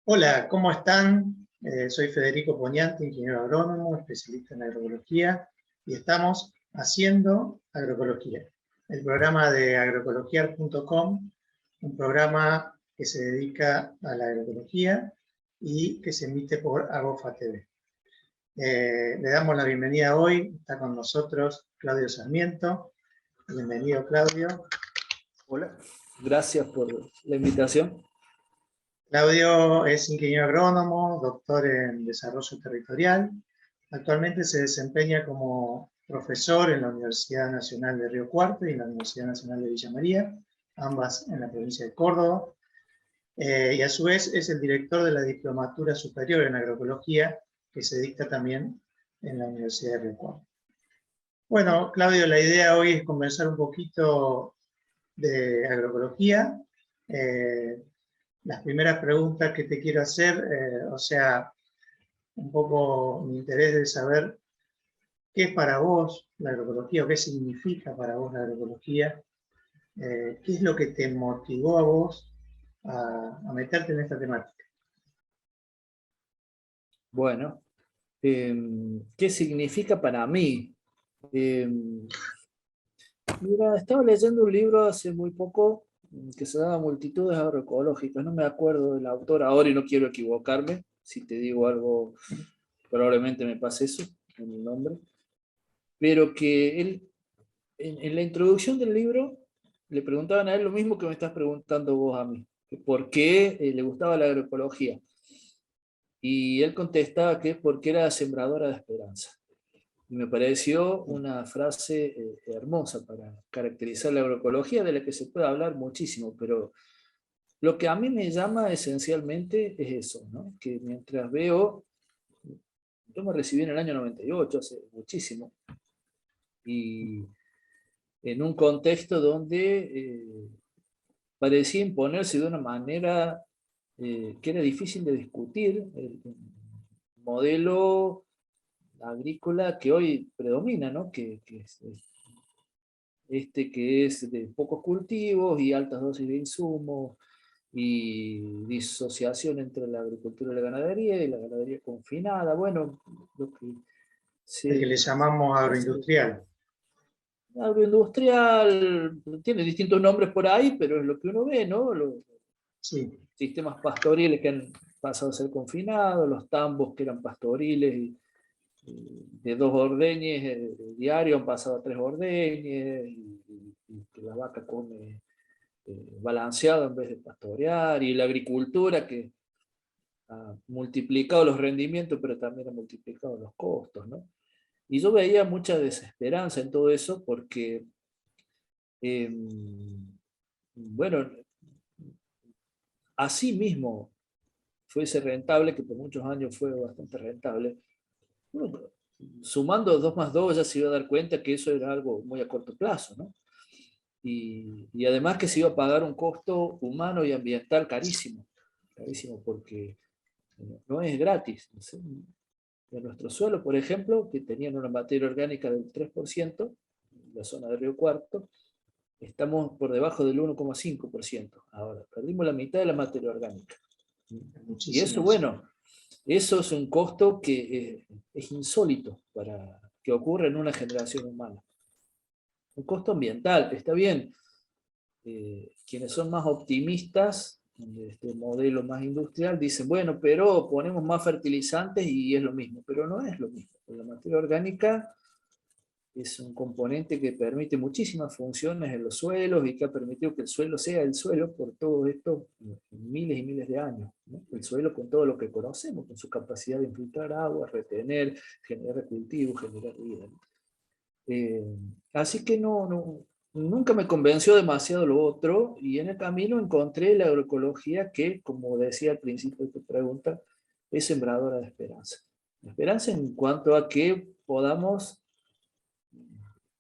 Hola, ¿cómo están? Soy Federico Poniente, ingeniero agrónomo, especialista en agroecología, y estamos haciendo agroecología. El programa de agroecologiar.com, un programa que se dedica a la agroecología y que se emite por Agofa TV. Le damos la bienvenida hoy, está con nosotros Claudio Sarmiento. Bienvenido, Claudio. Hola, gracias por la invitación. Claudio es ingeniero agrónomo, doctor en desarrollo territorial. Actualmente se desempeña como profesor en la Universidad Nacional de Río Cuarto y en la Universidad Nacional de Villa María, ambas en la provincia de Córdoba. Y a su vez es el director de la Diplomatura Superior en Agroecología, que se dicta también en la Universidad de Río Cuarto. Bueno, Claudio, la idea hoy es conversar un poquito de agroecología. Las primeras preguntas que te quiero hacer, un poco mi interés de saber qué es para vos la agroecología o qué significa para vos la agroecología, qué es lo que te motivó a vos a meterte en esta temática. Bueno, ¿qué significa para mí? Mira, estaba leyendo un libro hace muy poco que se llama Multitudes Agroecológicas. No me acuerdo del autor ahora y no quiero equivocarme. Si te digo algo, probablemente me pase eso en el nombre. Pero que él, en la introducción del libro, le preguntaban a él lo mismo que me estás preguntando vos a mí. Que ¿por qué le gustaba la agroecología? Y él contestaba que es porque era sembradora de esperanza. Y me pareció una frase hermosa para caracterizar la agroecología, de la que se puede hablar muchísimo, pero lo que a mí me llama esencialmente es eso, ¿no? Que mientras veo, yo me recibí en el año 98, hace muchísimo, y en un contexto donde parecía imponerse de una manera que era difícil de discutir, el modelo agrícola que hoy predomina, ¿no? Que es que es de pocos cultivos y altas dosis de insumos y disociación entre la agricultura y la ganadería confinada, bueno, lo que El que le llamamos agroindustrial. agroindustrial, tiene distintos nombres por ahí, pero es lo que uno ve, ¿no? Sí. Sistemas pastoriles que han pasado a ser confinados, los tambos que eran pastoriles de 2 ordeñes diario han pasado a 3 ordeñes, y que la vaca come balanceado en vez de pastorear, y la agricultura que ha multiplicado los rendimientos, pero también ha multiplicado los costos, ¿no? Y yo veía mucha desesperanza en todo eso porque, bueno, así mismo fuese rentable, que por muchos años fue bastante rentable, bueno, sumando 2 más 2 ya se iba a dar cuenta que eso era algo muy a corto plazo, ¿no? Y además que se iba a pagar un costo humano y ambiental carísimo, carísimo porque no es gratis. En nuestro suelo, por ejemplo, que tenían una materia orgánica del 3%, en la zona de Río Cuarto, estamos por debajo del 1,5%. Ahora, perdimos la mitad de la materia orgánica. Y eso, bueno, eso es un costo que es insólito para que ocurra en una generación humana. Un costo ambiental, está bien. Quienes son más optimistas de este modelo más industrial dicen, bueno, pero ponemos más fertilizantes y es lo mismo, pero no es lo mismo. La materia orgánica es un componente que permite muchísimas funciones en los suelos y que ha permitido que el suelo sea el suelo por todo esto miles y miles de años, ¿no? El suelo con todo lo que conocemos, con su capacidad de infiltrar agua, retener, generar cultivos, generar vida. Así que nunca me convenció demasiado lo otro, y en el camino encontré la agroecología que, como decía al principio de tu pregunta, es sembradora de esperanza. Esperanza en cuanto a que podamos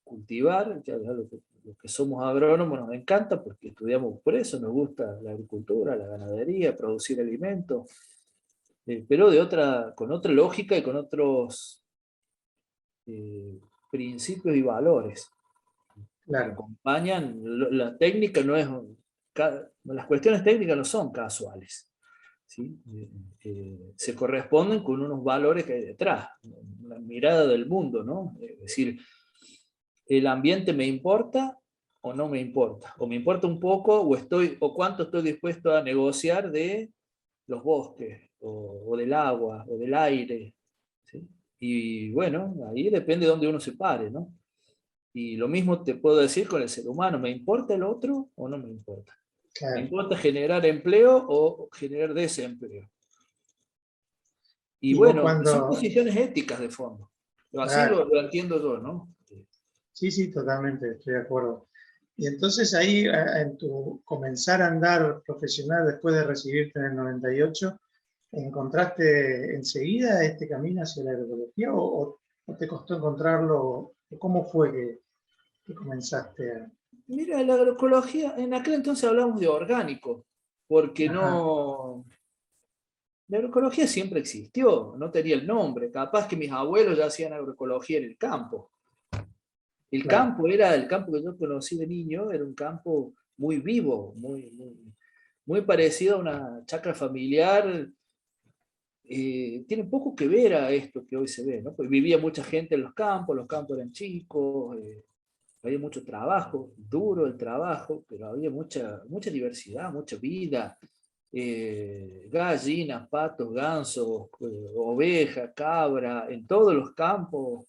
cultivar, ya lo que somos agrónomos nos encanta porque estudiamos por eso, nos gusta la agricultura, la ganadería, producir alimentos, pero con otra lógica y con otros principios y valores. Claro. Acompañan, la técnica no es, las cuestiones técnicas no son casuales. ¿sí? Se corresponden con unos valores que hay detrás, una mirada del mundo, ¿no? Es decir, ¿el ambiente me importa o no me importa? ¿O me importa un poco o cuánto estoy dispuesto a negociar de los bosques, o del agua, o del aire? ¿Sí? Y bueno, ahí depende de dónde uno se pare, ¿no? Y lo mismo te puedo decir con el ser humano, ¿me importa el otro o no me importa? ¿Me Claro. importa generar empleo o generar desempleo? Y Y vos bueno, son cuando, posiciones éticas de fondo. Así claro, lo entiendo yo, ¿no? sí, sí, totalmente, estoy de acuerdo. Y entonces ahí, en tu comenzar a andar profesional después de recibirte en el 98, ¿encontraste enseguida este camino hacia la agroecología o te costó encontrarlo? ¿Cómo fue que comenzaste a...? Mira, la agroecología, en aquel entonces hablábamos de orgánico, porque Ajá, no... La agroecología siempre existió, no tenía el nombre. Capaz que mis abuelos ya hacían agroecología en el campo. claro, El campo que yo conocí de niño, era un campo muy vivo, muy parecido a una chacra familiar. Tiene poco que ver a esto que hoy se ve, ¿no? Pues vivía mucha gente en los campos eran chicos, había mucho trabajo, duro el trabajo, pero había mucha diversidad, mucha vida. Gallinas, patos, gansos, oveja, cabra, en todos los campos,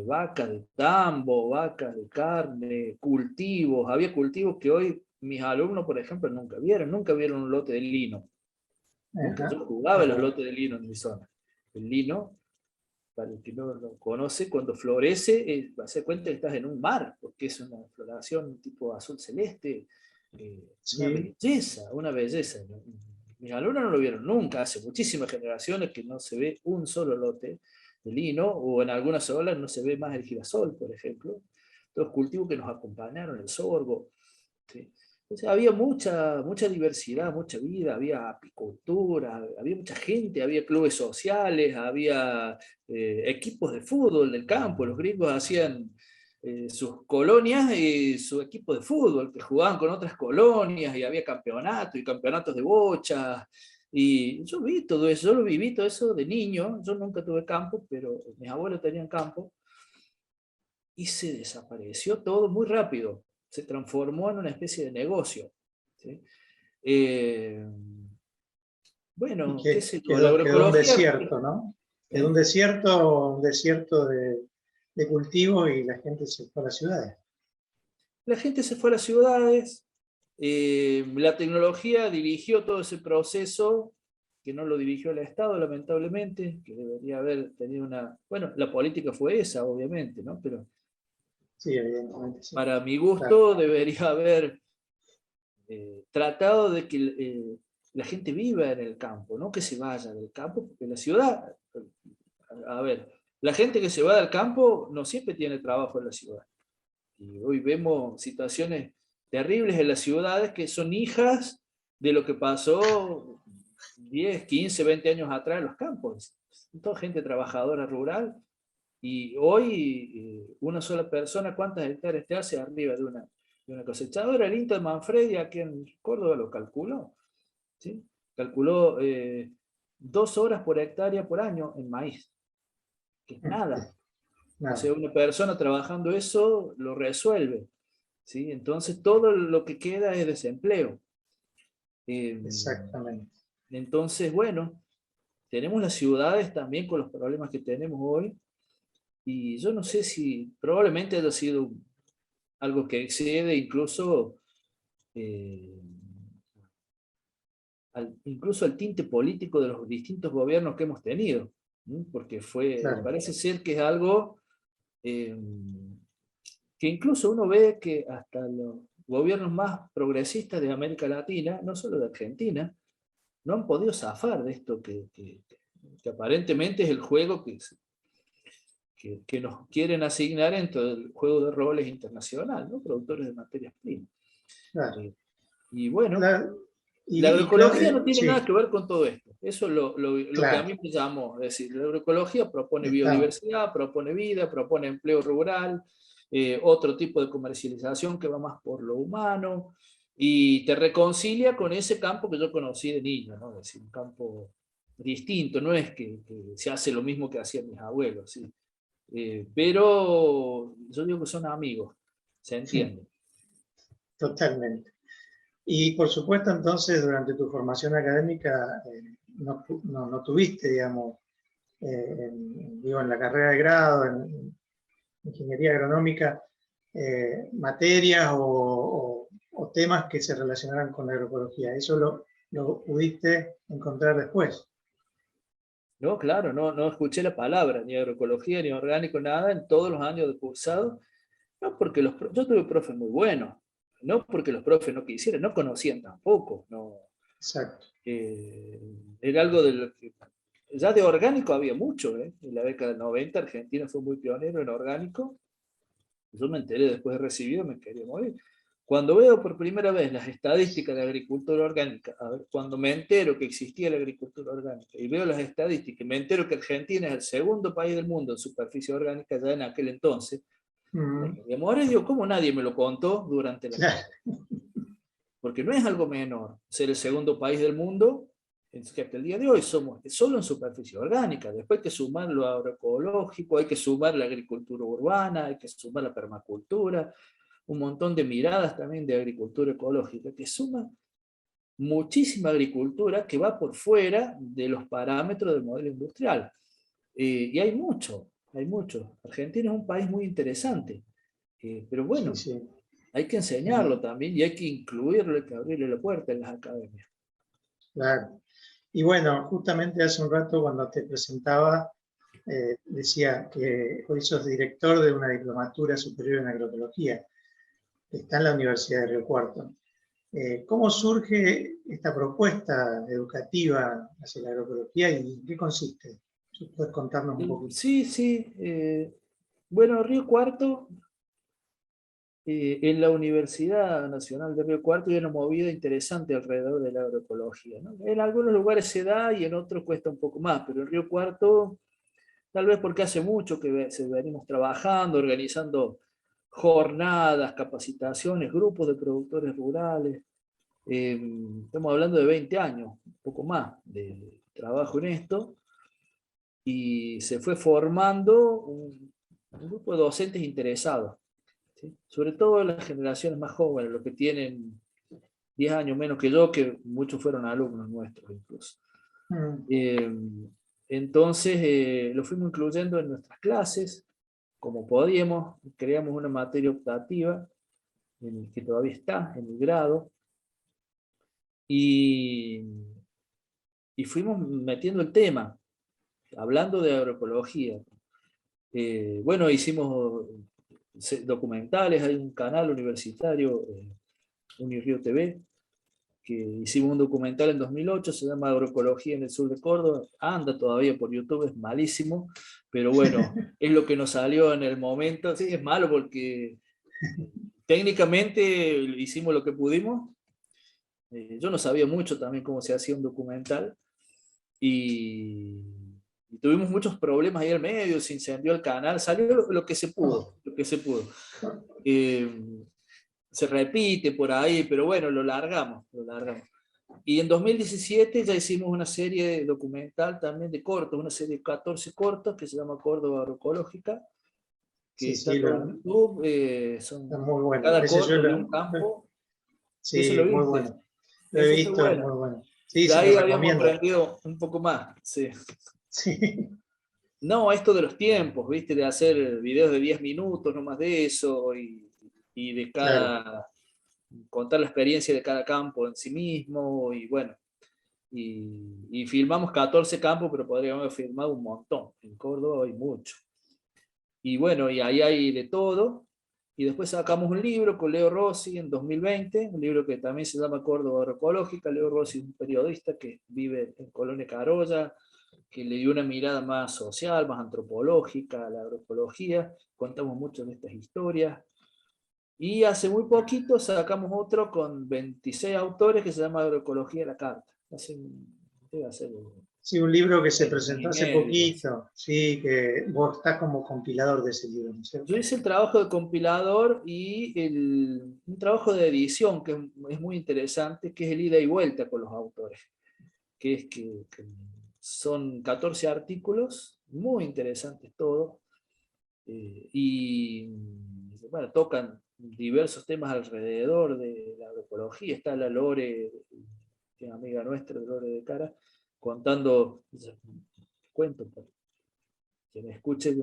vacas de tambo, vacas de carne, cultivos. Había cultivos que hoy mis alumnos, por ejemplo, nunca vieron un lote de lino. Nunca. ajá, Yo jugaba en los ajá, lotes de lino en mi zona. El lino, para el que no lo conoce, cuando florece, va a ser cuenta que estás en un mar, porque es una floración tipo azul celeste, sí, una belleza. Mis alumnos no lo vieron nunca, hace muchísimas generaciones que no se ve un solo lote de lino, o en algunas zonas no se ve más el girasol, por ejemplo. Los cultivos que nos acompañaron, el sorgo. ¿Sí? Entonces había mucha diversidad, mucha vida, había apicultura, había mucha gente, había clubes sociales, había equipos de fútbol del campo. Los gringos hacían sus colonias y su equipo de fútbol, que jugaban con otras colonias, y había campeonatos y campeonatos de bocha. Y yo vi todo eso, yo lo viví todo eso de niño. Yo nunca tuve campo, pero mis abuelos tenían campo, y se desapareció todo muy rápido. Se transformó en una especie de negocio. ¿Sí? Eh, y bueno, qué que sé yo, la quedó un agroecología... desierto, ¿no? Quedó ¿eh? un desierto de cultivo y la gente se fue a las ciudades. La gente se fue a las ciudades, la tecnología dirigió todo ese proceso, que no lo dirigió el Estado, lamentablemente, que debería haber tenido una... Bueno, la política fue esa, obviamente, ¿no? Pero Sí, evidentemente, sí. para mi Claro, gusto debería haber tratado de que la gente viva en el campo, no que se vaya del campo, porque la ciudad, a ver, la gente que se va del campo no siempre tiene trabajo en la ciudad. Y hoy vemos situaciones terribles en las ciudades que son hijas de lo que pasó 10, 15, 20 años atrás en los campos. Toda gente trabajadora rural, y hoy una sola persona, ¿cuántas hectáreas te hace arriba de una cosechadora? El INTA de Manfredi aquí en Córdoba lo calculó, ¿sí? Calculó 2 horas por hectárea por año en maíz, que es nada. O sea, nada, una persona trabajando eso lo resuelve, ¿sí? Entonces todo lo que queda es desempleo. Eh, exactamente. entonces, bueno, tenemos las ciudades también con los problemas que tenemos hoy, y yo no sé si probablemente haya sido algo que excede incluso, eh, incluso al tinte político de los distintos gobiernos que hemos tenido, ¿no? Porque Claro, parece ser que es algo eh, que incluso uno ve que hasta los gobiernos más progresistas de América Latina, no solo de Argentina, no han podido zafar de esto que aparentemente es el juego que nos quieren asignar en todo el juego de roles internacional, ¿no? Productores de materias primas. claro. Eh, y bueno, La- la agroecología no tiene nada sí, que ver con todo esto. Eso es lo que a claro, mí me llamó. Es decir, la agroecología propone está, biodiversidad, propone vida, propone empleo rural, otro tipo de comercialización que va más por lo humano. y te reconcilia con ese campo que yo conocí de niño, ¿no? Es decir, un campo distinto, no es que se hace lo mismo que hacían mis abuelos, ¿sí? Pero yo digo que son amigos, se entiende. Totalmente. Y por supuesto, entonces, durante tu formación académica, no tuviste, digamos, digo, en la carrera de grado, en ingeniería agronómica, materias o temas que se relacionaran con la agroecología. Eso lo pudiste encontrar después. No, claro, no escuché la palabra, ni agroecología, ni orgánico, nada, en todos los años de cursado. No porque yo tuve profes muy buenos, no porque los profes no quisieran, no conocían tampoco. No, Exacto. era algo de lo que... Ya de orgánico había mucho, ¿eh? En la década del 90 Argentina fue muy pionero en orgánico. Yo me enteré después de recibido, me quería morir. Cuando veo por primera vez las estadísticas de la agricultura orgánica, a ver, cuando me entero que existía la agricultura orgánica y veo las estadísticas, y me entero que Argentina es el segundo país del mundo en superficie orgánica ya en aquel entonces, me quería morir. Digo, ¿cómo nadie me lo contó durante la Claro. carrera? Porque no es algo menor ser el segundo país del mundo, es que hasta el día de hoy somos solo en superficie orgánica. Después hay que sumar lo agroecológico, hay que sumar la agricultura urbana, hay que sumar la permacultura, un montón de miradas también de agricultura ecológica, que suma muchísima agricultura que va por fuera de los parámetros del modelo industrial. Y hay mucho, hay mucho. Argentina es un país muy interesante, pero bueno, Sí, sí. hay que enseñarlo también y hay que incluirlo, hay que abrirle la puerta en las academias. Claro. Y bueno, justamente hace un rato cuando te presentaba, decía que hoy sos director de una diplomatura superior en agroecología, que está en la Universidad de Río Cuarto. ¿Cómo surge esta propuesta educativa hacia la agroecología y en qué consiste? Si puedes contarnos un poquito. Sí, sí. Bueno, Río Cuarto, en la Universidad Nacional de Río Cuarto hay una movida interesante alrededor de la agroecología, ¿no? En algunos lugares se da y en otros cuesta un poco más, pero en Río Cuarto, tal vez porque hace mucho que venimos trabajando, organizando jornadas, capacitaciones, grupos de productores rurales. Estamos hablando de 20 años, un poco más de trabajo en esto, y se fue formando un grupo de docentes interesados, ¿sí? Sobre todo las generaciones más jóvenes, los que tienen 10 años menos que yo, que muchos fueron alumnos nuestros incluso. Eh, entonces lo fuimos incluyendo en nuestras clases, como podíamos, creamos una materia optativa en el que todavía está, en el grado, y, y fuimos metiendo el tema, hablando de agroecología. Bueno, hicimos documentales, hay un canal universitario, Unirío TV, que hicimos un documental en 2008, se llama Agroecología en el sur de Córdoba, anda todavía por YouTube, es malísimo, pero bueno, es lo que nos salió en el momento. Sí, es malo porque técnicamente hicimos lo que pudimos. Yo no sabía mucho también cómo se hacía un documental, y tuvimos muchos problemas ahí al medio, se incendió el canal, salió lo que se pudo, lo que se pudo. Se repite por ahí, pero bueno, lo largamos, lo largamos. Y en 2017 ya hicimos una serie documental también de cortos, una serie de 14 cortos que se llama Córdoba Agroecológica, que Sí, está sí, todo en YouTube, está son muy bueno. cada Ese yo corto de un campo. Ese sí, lo muy viste, bueno. Lo he ese está visto, es muy bueno. bueno. Sí, De se lo ahí habíamos recomiendo. aprendido un poco más, sí. Sí, No, esto de los tiempos, ¿viste? De hacer videos de 10 minutos, no más de eso, y de claro. contar la experiencia de cada campo en sí mismo, y bueno, y filmamos 14 campos, pero podríamos haber filmado un montón. En Córdoba hay mucho. Y bueno, y ahí hay de todo. Y después sacamos un libro con Leo Rossi en 2020, un libro que también se llama Córdoba Agroecológica. Leo Rossi es un periodista que vive en Colonia Carolla, que le dio una mirada más social, más antropológica a la agroecología. Contamos mucho de estas historias. Y hace muy poquito sacamos otro con 26 autores que se llama Agroecología a la Carta. Debe hacer Sí, un libro que se presentó hace inéditos. poquito, sí, que vos estás como compilador de ese libro, ¿no es Yo cierto? hice el trabajo de compilador y un trabajo de edición que es muy interesante, que es el ida y vuelta con los autores, que es que son 14 artículos, muy interesantes todos, y bueno, tocan diversos temas alrededor de la agroecología. Está la Lore, que es amiga nuestra, Lore de Cara, contando, cuento para quien escuche,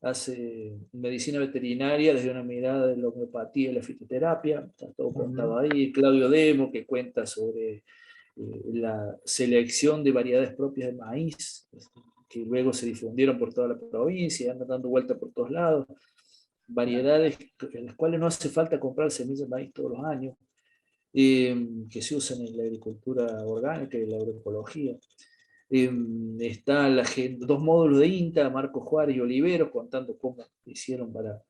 hace medicina veterinaria desde una mirada de la homeopatía y la fitoterapia, está todo contado ahí. Claudio Demo, que cuenta sobre la selección de variedades propias de maíz, que luego se difundieron por toda la provincia, andan dando vuelta por todos lados, variedades en las cuales no hace falta comprar semillas de maíz todos los años, que se usan en la agricultura orgánica y la agroecología. Está dos módulos de INTA, Marco Juárez y Oliveros, contando cómo hicieron para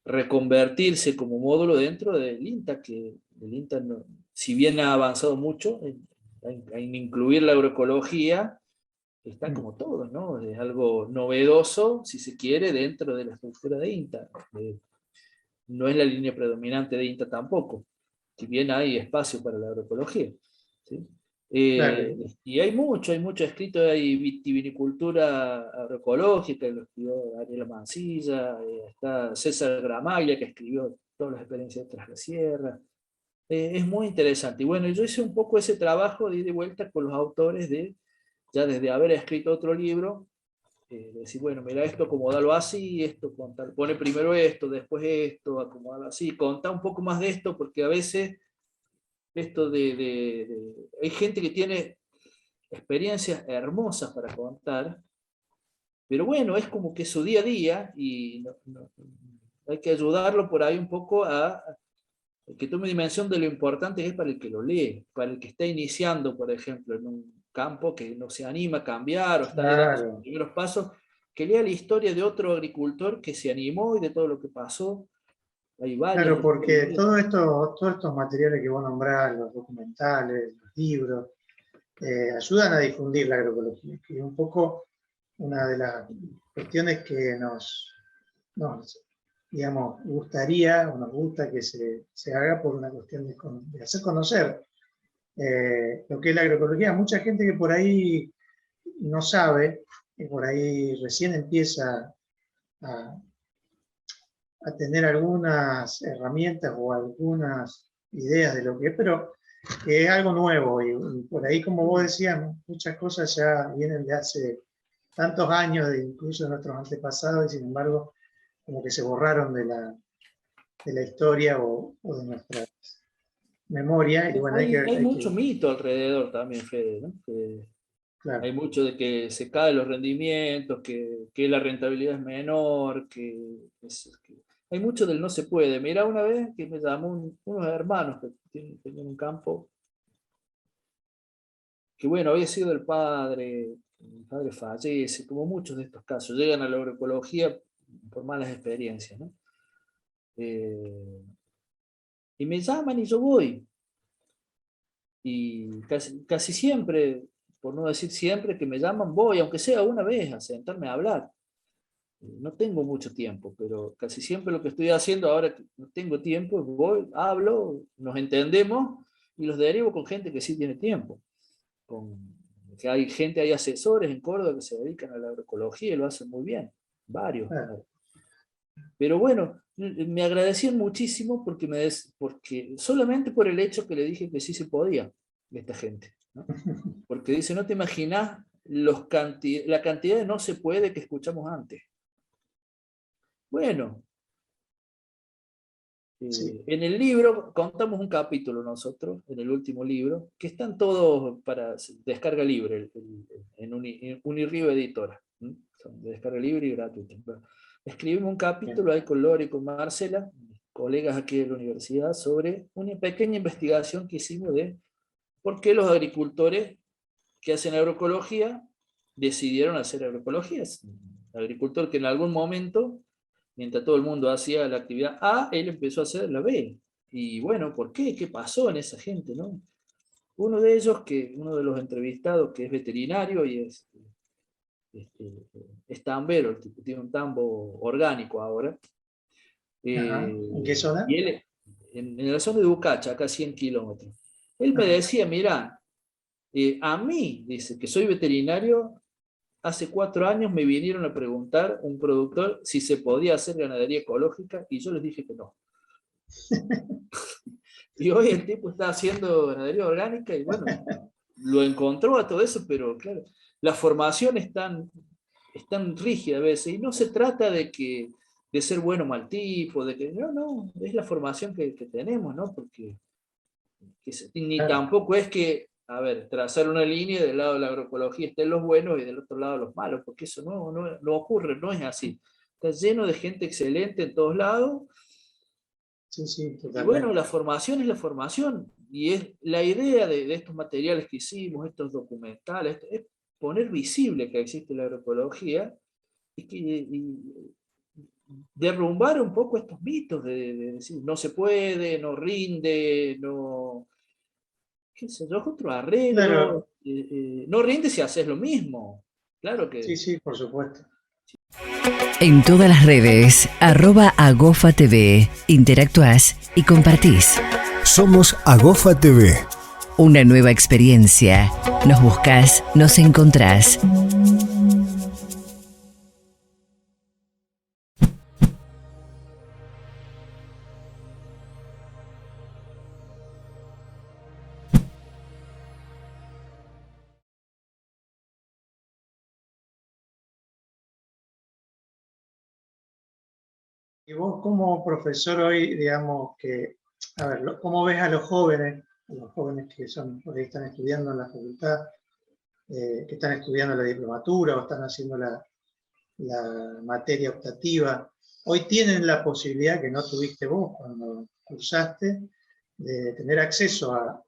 reconvertirse como módulo dentro del INTA, que el INTA, no, si bien ha avanzado mucho en incluir la agroecología, está como todo, ¿no? Es algo novedoso, si se quiere, dentro de la estructura de INTA. No es la línea predominante de INTA tampoco, si bien hay espacio para la agroecología, ¿sí? Claro, Y hay mucho escrito, hay vitivinicultura agroecológica, lo escribió Ariela Mancilla, está César Gramaglia, que escribió todas las experiencias tras la sierra. Es muy interesante. Y bueno, yo hice un poco ese trabajo de ida y vuelta con los autores ya desde haber escrito otro libro, decir, bueno, mira, esto acomodalo así, esto pone primero esto, después esto, acomodalo así, contá un poco más de esto, porque a veces esto hay gente que tiene experiencias hermosas para contar, pero bueno, es como que su día a día y hay que ayudarlo por ahí un poco a que tome dimensión de lo importante que es para el que lo lee, para el que está iniciando, por ejemplo, en un campo que no se anima a cambiar o está dando sus claro, primeros pasos, que lea la historia de otro agricultor que se animó y de todo lo que pasó. Hay varias claro, porque historias. todo esto, todos estos materiales que vos nombrás, los documentales, los libros, ayudan a difundir la agroecología, que es un poco una de las cuestiones que nos, digamos, gustaría o nos gusta que se haga por una cuestión de hacer conocer lo que es la agroecología. Mucha gente que por ahí no sabe, que por ahí recién empieza a, a tener algunas herramientas o algunas ideas de lo que es, pero que es algo nuevo y por ahí, como vos decías, muchas cosas ya vienen de hace tantos años, incluso de nuestros antepasados, y sin embargo, como que se borraron de la historia o de nuestra memoria, y bueno, Hay hay mucho que mito alrededor también, Fede, ¿no? Hay claro, mucho de que se caen los rendimientos, que la rentabilidad es menor, hay mucho del no se puede. Mira, una vez que me llamó unos hermanos que tenían un campo, que bueno, había sido el padre fallece, como muchos de estos casos, llegan a la agroecología por malas experiencias, ¿no? Eh, y me llaman y yo voy. Y casi siempre, por no decir siempre que me llaman, voy, aunque sea una vez, a sentarme a hablar. No tengo mucho tiempo, pero casi siempre lo que estoy haciendo ahora que no tengo tiempo, voy, hablo, nos entendemos y los derivo con gente que sí tiene tiempo. Con, que hay gente, hay asesores en Córdoba que se dedican a la agroecología y lo hacen muy bien, varios. claro. Pero bueno, me agradecían muchísimo porque solamente por el hecho que le dije que sí se podía de esta gente, ¿no? Porque dice, no te imaginas la cantidad de no se puede que escuchamos antes. Bueno, Sí, en el libro contamos un capítulo nosotros, en el último libro, que están todos para descarga libre en Unirriba Editora. ¿Mm? Son de descarga libre y gratuita. Bueno, escribimos un bien, capítulo ahí con Lore y con Marcela, colegas aquí de la universidad, sobre una pequeña investigación que hicimos de por qué los agricultores que hacen agroecología decidieron hacer agroecología. Agricultor que en algún momento, mientras todo el mundo hacía la actividad A, él empezó a hacer la B. Y bueno, ¿por qué? ¿Qué pasó en esa gente, no? Uno de ellos, uno de los entrevistados, que es veterinario y es tambero, el tipo tiene un tambo orgánico ahora. Ajá. ¿En qué zona? Y él, en la zona de Ucacha, acá a 100 kilómetros. Él me Ajá. decía, mira, a mí, dice, que soy veterinario, hace 4 años me vinieron a preguntar un productor si se podía hacer ganadería ecológica y yo les dije que no. Y hoy el tipo está haciendo ganadería orgánica y bueno, lo encontró a todo eso, pero claro, la formación es tan rígida a veces y no se trata de ser bueno o mal tipo, no, es la formación que tenemos, ¿no? Porque ni Claro. tampoco es que, a ver, trazar una línea del lado de la agroecología estén los buenos y del otro lado los malos, porque eso no ocurre, no es así. Está lleno de gente excelente en todos lados. Sí, sí, Y bueno, totalmente. la formación es la formación. Y es la idea de estos materiales que hicimos, estos documentales, es poner visible que existe la agroecología y derrumbar un poco estos mitos de decir no se puede, no rinde, no, qué sé yo, es otro Claro, arreglo, no rinde si haces lo mismo. Claro sí, que sí, por supuesto. En todas las redes, @AgofaTV. Interactuás y compartís. Somos Agofa TV. Una nueva experiencia. Nos buscás, nos encontrás. Y vos como profesor hoy, digamos que, a ver, ¿cómo ves a los jóvenes que son, por ahí están estudiando en la facultad, que están estudiando la diplomatura o están haciendo la materia optativa? Hoy tienen la posibilidad que no tuviste vos cuando cursaste, de tener acceso a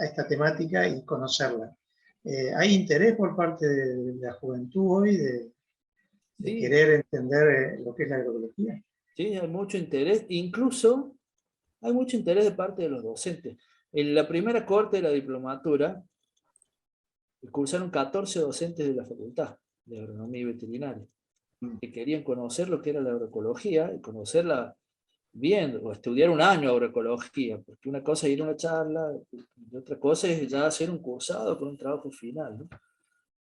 esta temática y conocerla. ¿Hay interés por parte de la juventud hoy de sí, querer entender lo que es la agroecología? sí, hay mucho interés, incluso hay mucho interés de parte de los docentes. En la primera corte de la diplomatura cursaron 14 docentes de la facultad de agronomía y veterinaria, que querían conocer lo que era la agroecología y conocerla bien, o estudiar un año agroecología, porque una cosa es ir a una charla y otra cosa es ya hacer un cursado con un trabajo final, ¿no?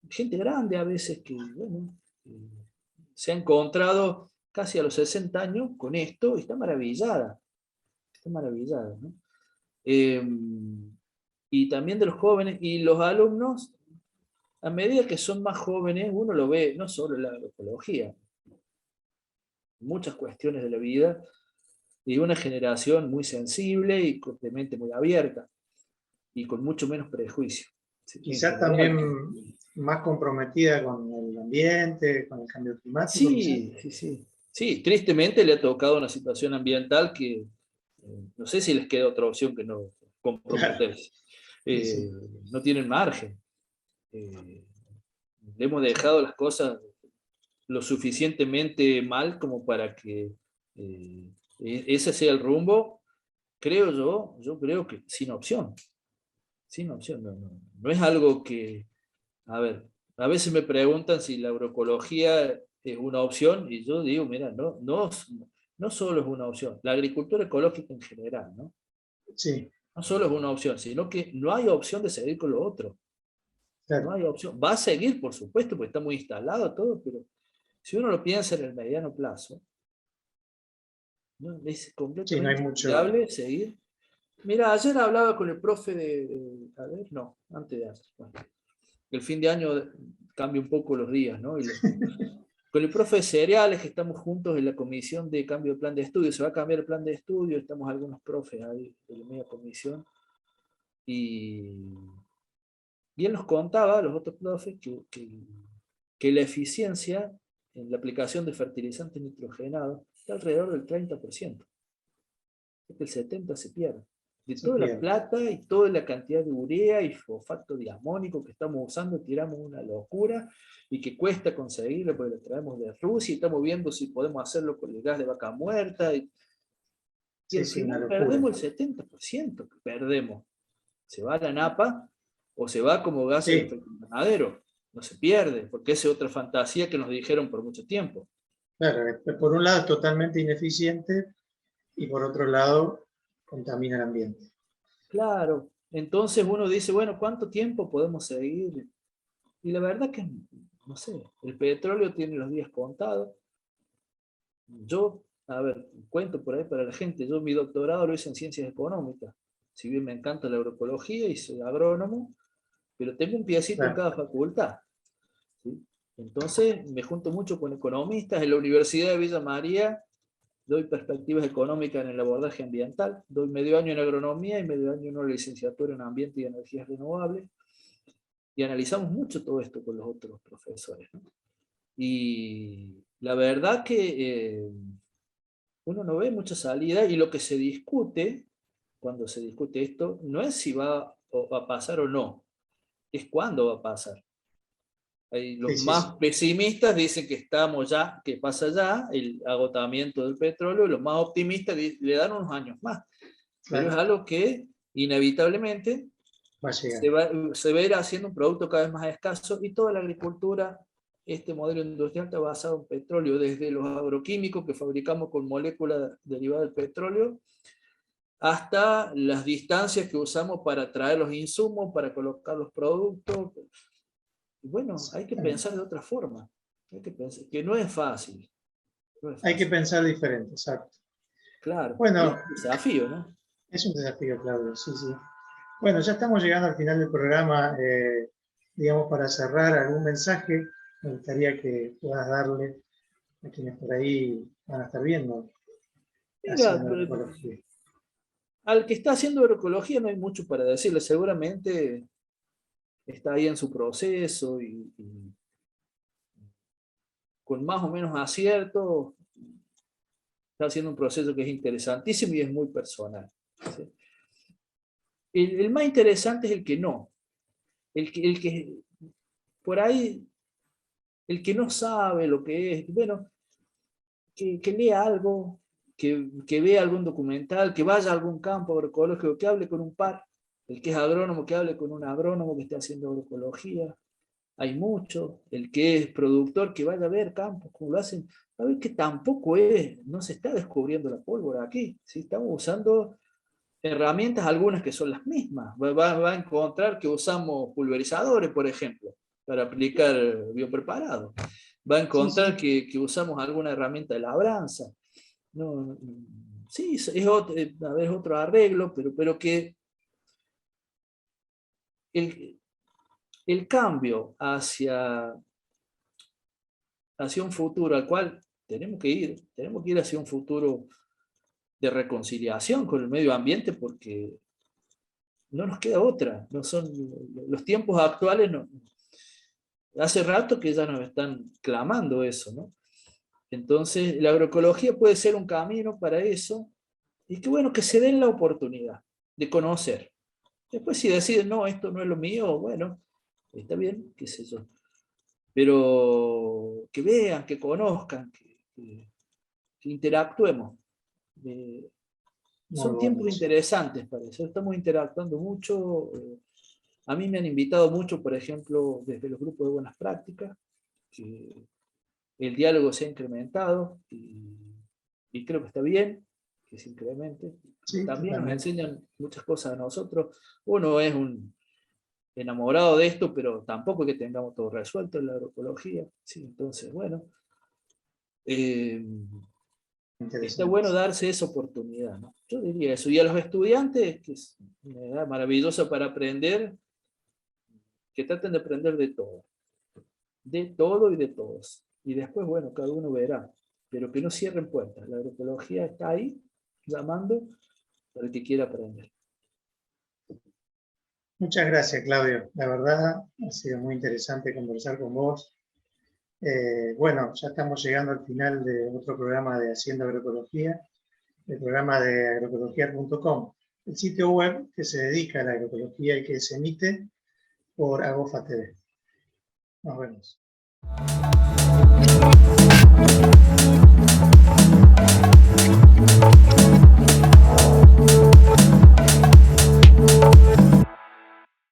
Gente grande a veces que, bueno, se ha encontrado casi a los 60 años con esto y está maravillada, ¿no? Eh, y también de los jóvenes y los alumnos, a medida que son más jóvenes, uno lo ve no solo en la agroecología, muchas cuestiones de la vida, y una generación muy sensible y con de mente muy abierta y con mucho menos prejuicio, ¿sí? En Quizás general. también más comprometida con el ambiente, con el cambio climático, quizás. Sí, sí, sí. Sí, tristemente le ha tocado una situación ambiental que no sé si les queda otra opción que no Claro, comprometerse. sí, Eh, sí. no tienen margen. Le hemos dejado las cosas lo suficientemente mal como para que ese sea el rumbo, creo yo creo que sin opción. Sin opción, no es algo que, a ver, a veces me preguntan si la agroecología es una opción y yo digo, mira, no solo es una opción, la agricultura ecológica en general, ¿no? Sí, No solo es una opción, sino que no hay opción de seguir con lo otro, no claro. hay opción. Va a seguir, por supuesto, porque está muy instalado todo, pero si uno lo piensa en el mediano plazo, ¿no? Es Sí, no hay completamente mucho. inviable seguir. Mira, ayer hablaba con el profe a ver, no, antes de ayer, bueno, el fin de año cambia un poco los días, ¿no? Con el profe de cereales, que estamos juntos en la comisión de cambio de plan de estudio, se va a cambiar el plan de estudio, estamos algunos profes ahí de la media comisión, y, y él nos contaba, los otros profes, que la eficiencia en la aplicación de fertilizantes nitrogenados está alrededor del 30%, es que el 70% se pierde. De Se toda la pierde. plata y toda la cantidad de urea y fosfato diamónico que estamos usando, tiramos una locura y que cuesta conseguirlo porque lo traemos de Rusia y estamos viendo si podemos hacerlo con el gas de vaca muerta y Sí, al sí, una final locura. perdemos el 70% que perdemos. Se va a la napa o se va como gas de efecto invernadero. No se pierde, porque esa es otra fantasía que nos dijeron por mucho tiempo. Claro, por un lado es totalmente ineficiente y por otro lado contamina el ambiente. Claro, entonces uno dice, bueno, ¿cuánto tiempo podemos seguir? Y la verdad que, no sé, el petróleo tiene los días contados. Yo, a ver, cuento por ahí para la gente, yo mi doctorado lo hice en ciencias económicas. Si bien me encanta la agroecología y soy agrónomo, pero tengo un piecito en cada facultad, ¿sí? Entonces me junto mucho con economistas. En la Universidad de Villa María doy perspectivas económicas en el abordaje ambiental, doy medio año en agronomía y medio año en una licenciatura en ambiente y energías renovables, y analizamos mucho todo esto con los otros profesores, ¿no? Y la verdad que uno no ve mucha salida, y lo que se discute, cuando se discute esto, no es si va a pasar o no, es cuándo va a pasar. Los más pesimistas dicen que estamos ya, que pasa ya el agotamiento del petróleo, y los más optimistas le dan unos años más. Pero es algo que inevitablemente se va a ir haciendo un producto cada vez más escaso, y toda la agricultura, este modelo industrial está basado en petróleo, desde los agroquímicos que fabricamos con moléculas derivadas del petróleo, hasta las distancias que usamos para traer los insumos, para colocar los productos. Bueno, hay que pensar de otra forma. Hay que pensar, que no es fácil. No es fácil. Hay que pensar diferente, exacto. Claro, bueno, es un desafío, ¿no? Es un desafío, Claudio, sí, sí. Bueno, ya estamos llegando al final del programa. Digamos, para cerrar, algún mensaje me gustaría que puedas darle a quienes por ahí van a estar viendo. Mira, al que está haciendo agroecología no hay mucho para decirle, seguramente está ahí en su proceso y con más o menos acierto está haciendo un proceso que es interesantísimo y es muy personal, ¿sí? El más interesante es el que no, el que por ahí, el que no sabe lo que es, bueno, que lea algo, que vea algún documental, que vaya a algún campo agroecológico, que hable con un par, el que es agrónomo, que hable con un agrónomo que esté haciendo agroecología. Hay mucho, el que es productor, que vaya a ver campos, como lo hacen, a ver que tampoco no se está descubriendo la pólvora aquí, ¿sí? Estamos usando herramientas, algunas que son las mismas. Va a encontrar que usamos pulverizadores, por ejemplo, para aplicar biopreparado. Va a encontrar que usamos alguna herramienta de labranza. No, sí, es otro arreglo, pero que el cambio hacia un futuro al cual tenemos que ir hacia un futuro de reconciliación con el medio ambiente, porque no nos queda otra. No son los tiempos actuales, no, hace rato que ya nos están clamando eso, ¿no? Entonces la agroecología puede ser un camino para eso, y que bueno, que se den la oportunidad de conocer. Después si deciden, no, esto no es lo mío, bueno, está bien, qué sé yo. Pero que vean, que conozcan, que interactuemos. Son tiempos interesantes para eso, estamos interactuando mucho. A mí me han invitado mucho, por ejemplo, desde los grupos de buenas prácticas, que el diálogo se ha incrementado, y creo que está bien que se incremente. Sí, también nos enseñan muchas cosas a nosotros. Uno es un enamorado de esto, pero tampoco es que tengamos todo resuelto en la agroecología, ¿sí? Entonces, bueno, está bueno darse esa oportunidad, ¿no? Yo diría eso. Y a los estudiantes, que es una edad maravillosa para aprender, que traten de aprender de todo y de todos. Y después, bueno, cada uno verá, pero que no cierren puertas. La agroecología está ahí, llamando para el que quiera aprender. Muchas gracias, Claudio. La verdad, ha sido muy interesante conversar con vos. Bueno, ya estamos llegando al final de otro programa de Haciendo Agroecología, el programa de agroecología.com, el sitio web que se dedica a la agroecología y que se emite por Agofa TV. Nos vemos.